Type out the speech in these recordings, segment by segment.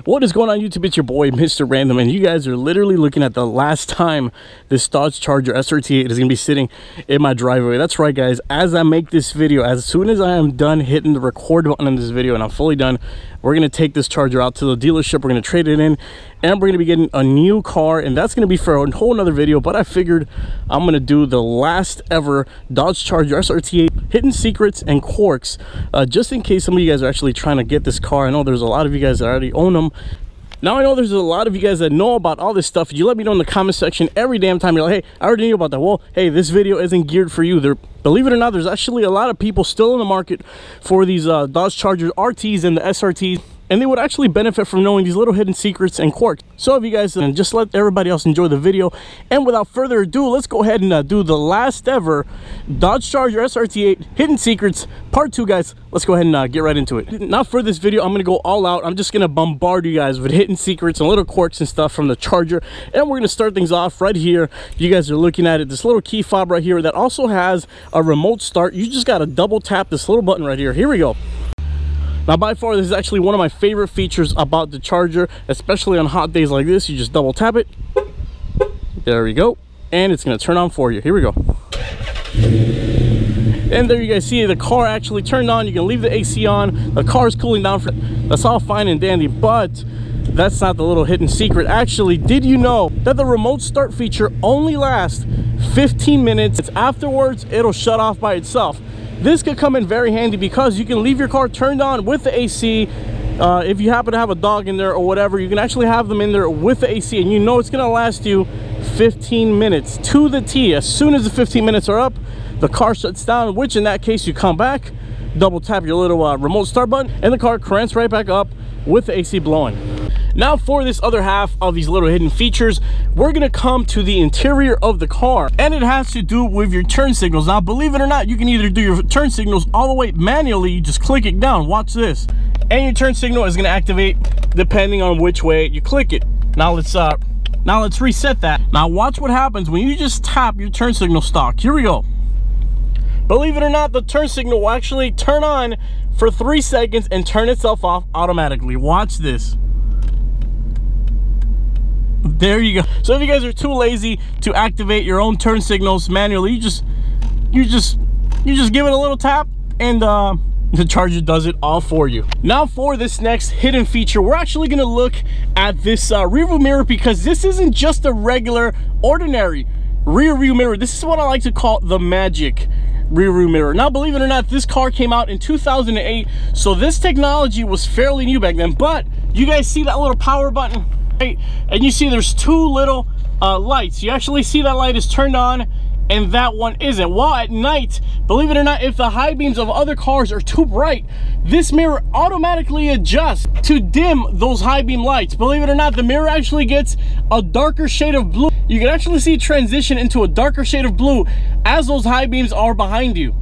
What is going on YouTube? It's your boy Mr. Random, and you guys are literally looking at the last time this Dodge Charger SRT8 is gonna be sitting in my driveway. That's right guys, as I make this video, as soon as I am done hitting the record button on this video and I'm fully done, we're gonna take this Charger out to the dealership, we're gonna trade it in, and we're gonna be getting a new car, and that's gonna be for a whole nother video. But I figured I'm gonna do the last ever Dodge Charger SRT8 hidden secrets and quirks, just in case some of you guys are actually trying to get this car. I know there's a lot of you guys that already own them. Now I know there's a lot of you guys that know about all this stuff. You let me know in the comment section every damn time. You're like, hey, I already knew about that. Well, hey, this video isn't geared for you. Believe it or not, there's actually a lot of people still in the market for these Dodge Charger RTs and the SRTs, and they would actually benefit from knowing these little hidden secrets and quirks. So if you guys just let everybody else enjoy the video, and without further ado, let's go ahead and do the last ever Dodge Charger SRT8 hidden secrets part 2, guys. Let's go ahead and get right into it. Now for this video, I'm gonna go all out. I'm just gonna bombard you guys with hidden secrets and little quirks and stuff from the Charger, and we're gonna start things off right here. You guys are looking at it, this little key fob right here that also has a remote start. You just gotta double tap this little button right here. Here we go. Now by far, this is actually one of my favorite features about the Charger, especially on hot days like this. You just double tap it, there we go, and it's going to turn on for you. Here we go. And there you guys see the car actually turned on. You can leave the AC on, the car is cooling down. That's all fine and dandy, but that's not the little hidden secret. Actually, did you know that the remote start feature only lasts 15 minutes? Afterwards, it'll shut off by itself. This could come in very handy because you can leave your car turned on with the AC. If you happen to have a dog in there or whatever, you can actually have them in there with the AC, and you know it's going to last you 15 minutes to the T. As soon as the 15 minutes are up, the car shuts down, which in that case, you come back, double tap your little remote start button, and the car cranks right back up with the AC blowing. Now for this other half of these little hidden features, we're gonna come to the interior of the car, and it has to do with your turn signals. Now believe it or not, you can either do your turn signals all the way manually. You just click it down, watch this, and your turn signal is gonna activate depending on which way you click it. Now let's reset that. Now watch what happens when you just tap your turn signal stalk. Here we go. Believe it or not, the turn signal will actually turn on for 3 seconds and turn itself off automatically. Watch this. There you go. So if you guys are too lazy to activate your own turn signals manually, you just give it a little tap, and the Charger does it all for you. Now for this next hidden feature, we're actually going to look at this rearview mirror, because this isn't just a regular, ordinary rearview mirror. This is what I like to call the magic rearview mirror. Now believe it or not, this car came out in 2008, so this technology was fairly new back then. But you guys see that little power button? And you see there's 2 little lights. You actually see that light is turned on and that one isn't. Well, at night, believe it or not, if the high beams of other cars are too bright, this mirror automatically adjusts to dim those high beam lights. Believe it or not, the mirror actually gets a darker shade of blue. You can actually see it transition into a darker shade of blue as those high beams are behind you.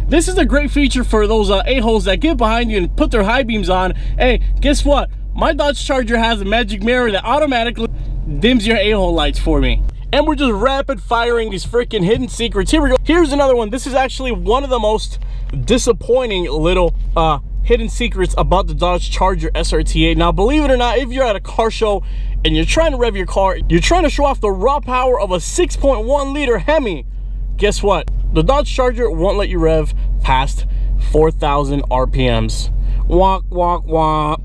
This is a great feature for those a-holes that get behind you and put their high beams on. Hey, guess what? My Dodge Charger has a magic mirror that automatically dims your a-hole lights for me. And we're just rapid firing these freaking hidden secrets. Here we go. Here's another one. This is actually one of the most disappointing little hidden secrets about the Dodge Charger SRT8. Now believe it or not, if you're at a car show and you're trying to rev your car, you're trying to show off the raw power of a 6.1 liter Hemi, guess what? The Dodge Charger won't let you rev past 4,000 RPMs. Walk, walk, walk.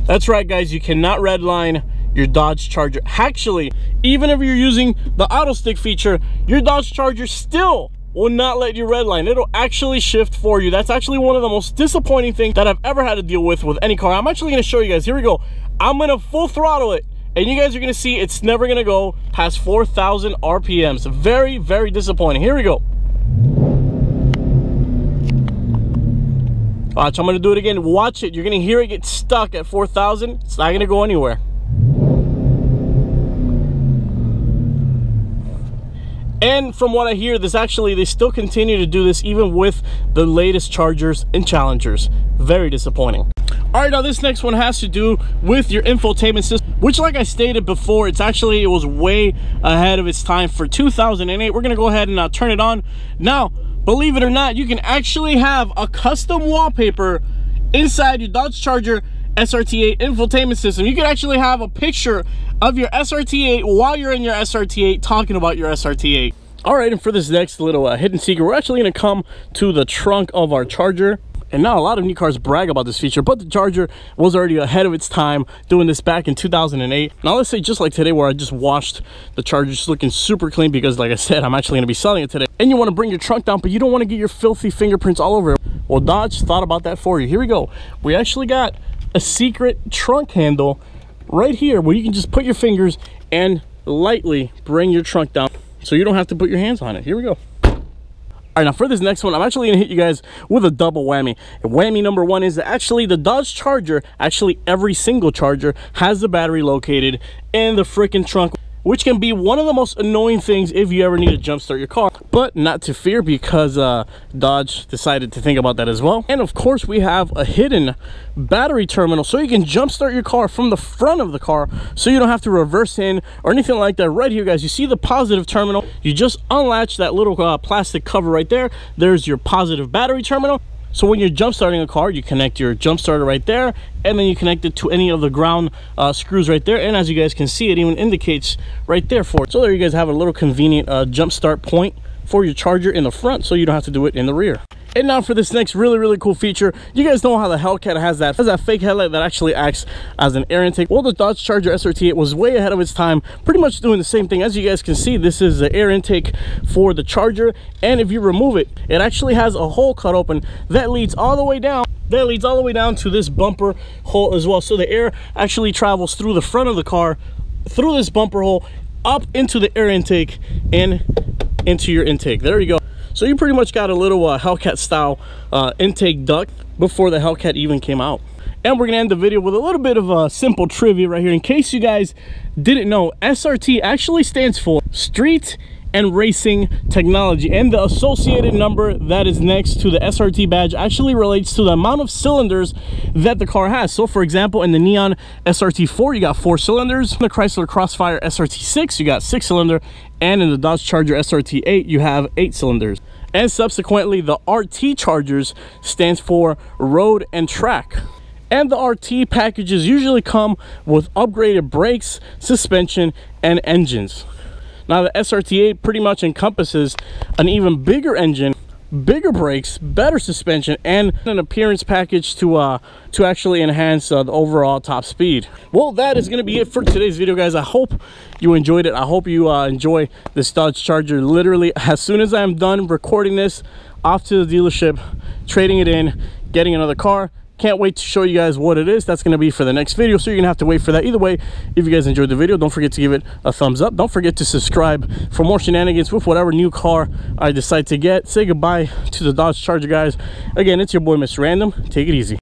That's right guys, you cannot redline your Dodge Charger. Actually, even if you're using the auto stick feature, your Dodge Charger still will not let you redline. It'll actually shift for you. That's actually one of the most disappointing things that I've ever had to deal with any car. I'm actually going to show you guys. Here we go. I'm going to full throttle it, and you guys are going to see it's never going to go past 4,000 RPMs. Very, very disappointing. Here we go. Watch, I'm going to do it again. Watch it. You're going to hear it get stuck at 4,000. It's not going to go anywhere. And from what I hear, they still continue to do this even with the latest Chargers and Challengers. Very disappointing. All right, now this next one has to do with your infotainment system, which, like I stated before, it was way ahead of its time for 2008. We're going to go ahead and turn it on. Now, believe it or not, you can actually have a custom wallpaper inside your Dodge Charger SRT8 infotainment system. You can actually have a picture of your SRT8 while you're in your SRT8 talking about your SRT8. All right, and for this next little hidden secret, we're actually going to come to the trunk of our Charger. And now a lot of new cars brag about this feature, but the Charger was already ahead of its time doing this back in 2008. Now let's say just like today, where I just washed the Charger, just looking super clean, because like I said, I'm actually going to be selling it today. And you want to bring your trunk down, but you don't want to get your filthy fingerprints all over it. Well, Dodge thought about that for you. Here we go. We actually got a secret trunk handle right here where you can just put your fingers and lightly bring your trunk down, so you don't have to put your hands on it. Here we go. All right, now for this next one, I'm actually going to hit you guys with a double whammy. And whammy number one is that actually the Dodge Charger, actually every single Charger, has the battery located in the freaking trunk, which can be one of the most annoying things if you ever need to jumpstart your car. But not to fear, because Dodge decided to think about that as well. And of course, we have a hidden battery terminal, so you can jumpstart your car from the front of the car, so you don't have to reverse in or anything like that. Right here, guys, you see the positive terminal. You just unlatch that little plastic cover right there. There's your positive battery terminal. So when you're jump starting a car, you connect your jump starter right there, and then you connect it to any of the ground screws right there. And as you guys can see, it even indicates right there for it. So there you guys have a little convenient jump start point for your Charger in the front, so you don't have to do it in the rear. And now for this next really cool feature, you guys know how the Hellcat has that fake headlight that actually acts as an air intake. Well, the Dodge Charger SRT8 was way ahead of its time, pretty much doing the same thing. As you guys can see, this is the air intake for the Charger, and if you remove it, it actually has a hole cut open that leads all the way down. That leads all the way down to this bumper hole as well. So the air actually travels through the front of the car, through this bumper hole, up into the air intake and into your intake. There you go. So you pretty much got a little Hellcat style intake duct before the Hellcat even came out. And we're gonna end the video with a little bit of simple trivia right here. In case you guys didn't know, SRT actually stands for Street and Racing Technology, and the associated number that is next to the SRT badge actually relates to the amount of cylinders that the car has. So for example, in the Neon SRT4, you got 4 cylinders. In the Chrysler Crossfire SRT6, you got 6 cylinder, and in the Dodge Charger SRT8, you have 8 cylinders. And subsequently, the RT Chargers stands for Road and Track. And the RT packages usually come with upgraded brakes, suspension, and engines. Now the SRT8 pretty much encompasses an even bigger engine, bigger brakes, better suspension, and an appearance package to actually enhance the overall top speed. Well, that is going to be it for today's video, guys. I hope you enjoyed it. I hope you enjoy this Dodge Charger. Literally, as soon as I'm done recording this, off to the dealership, trading it in, getting another car. Can't wait to show you guys what it is. That's going to be for the next video, so you're going to have to wait for that. Either way, if you guys enjoyed the video, don't forget to give it a thumbs up. Don't forget to subscribe for more shenanigans with whatever new car I decide to get. Say goodbye to the Dodge Charger, guys. Again, it's your boy, Mr. Random. Take it easy.